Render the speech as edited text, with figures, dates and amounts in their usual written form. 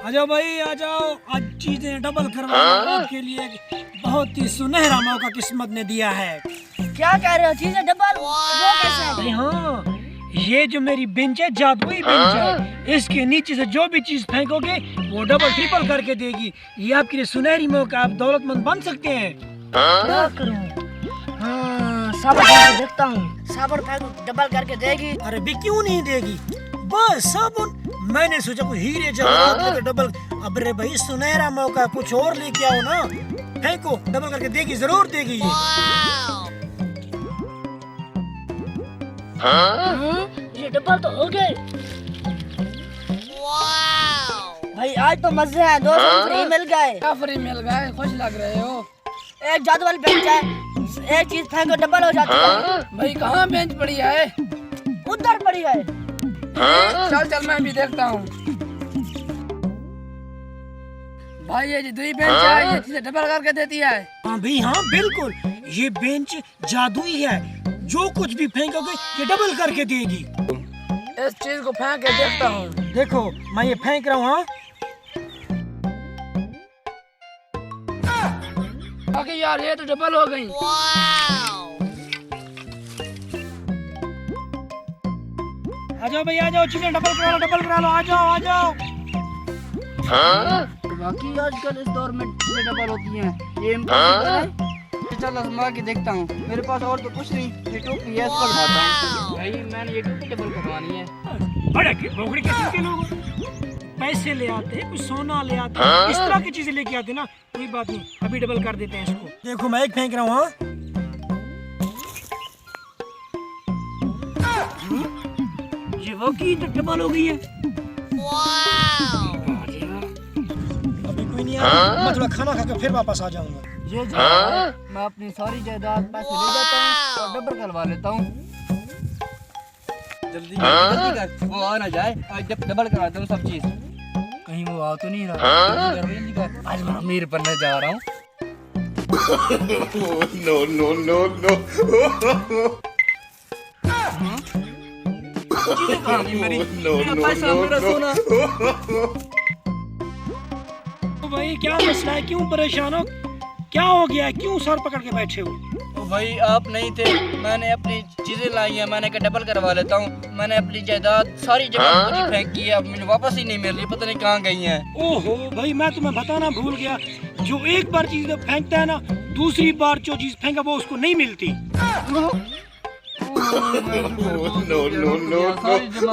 आ जाओ भाई आ जाओ, आज चीजें डबल करवाना आपके लिए बहुत ही सुनहरा मौका किस्मत ने दिया है। क्या कह रहे हो, चीजें डबल? वो कैसे? अरे हाँ, ये जो मेरी बेंच है जादुई बेंच है, इसके नीचे से जो भी चीज फेंकोगे वो डबल ट्रिपल करके देगी। ये आपके लिए सुनहरी मौका, आप दौलतमंद बन सकते हैं। क्या करूं? हाँ, साबर फेंक देखता हूँ। साबर फेंक डबल करके देगी। अरे भी क्यों नहीं देगी, बस साबुन। मैंने सोचा कोई हीरे जवाहरात डबल। अब रे भाई सुनहरा मौका, कुछ और लेके आओ ना। फेंको, डबल करके देगी, जरूर देगी ये। ये डबल तो हो गए। भाई आज तो मजे हैं, 200 फ्री मिल गए। क्या फ्री मिल गए, खुश लग रहे हो? एक जादू वाली बेंच है, एक चीज फेंको डबल हो जाती है। भाई कहाँ बेंच पड़ी है? उधर पड़ी है। चल चल मैं भी देखता हूँ। भाई ये जो बेंच है ये चीजें डबल करके देती है। हाँ भाई हाँ बिल्कुल, ये बेंच जादुई है, जो कुछ भी फेंकोगे ये डबल करके देगी। इस चीज को फेंक के देखता हूँ। देखो मैं ये फेंक रहा हूँ। बाकी यार ये तो डबल हो गई। आ जाओ भाई आ जाओ, चीजें डबल करा लो, आ जाओ आ जाओ। बाकी आजकल इस दौर में चीजें डबल होती हैं, ये इम्पॉसिबल है। चल आजमा के देखता हूँ। मेरे पास और तो कुछ नहीं, ये टोपी है, इसको उठाता हूँ। भाई मैंने ये टोपी डबल करवानी है। बड़े के बोखड़ी किस्म के लोग पैसे ले आते हैं, कुछ सोना ले आते हैं, इस तरह की चीजें लेके आते हैं ना। कोई बात नहीं, अभी डबल कर देते हैं इसको। देखो मैं एक फेंक रहा हूँ। ये वो की डबल हो गई है। अभी कोई नहीं आया, मैं थोड़ा खाना खा के फिर वापस आ जाऊंगा। ये मैं अपनी सारी जायदाद पैसे ले जाता हूँ और डबल करवा लेता हूँ। जल्दी कर, वो आ ना जाए। आज जब डबल करा दूँ सब चीज, कहीं वो आ तो नहीं रहा। जल्दी कर, आज मैं अमीर बनने जा रहा हूँ। मेरा सोना। तो भाई क्या मसला है, क्यों परेशान हो, क्या हो गया, क्यों सर पकड़ के बैठे हो? तो भाई आप नहीं थे, मैंने अपनी चीजें लाई हैं, मैंने कहा डबल करवा लेता हूँ। मैंने अपनी जायदाद सारी जगह पूरी फेंक की है, अब मुझे वापस ही नहीं मिल रही, पता नहीं कहाँ गई हैं। ओहो भाई मैं तुम्हें बताना भूल गया, जो एक बार चीज फेंकता है ना, दूसरी बार जो चीज फेंका वो उसको नहीं मिलती। सारी जगह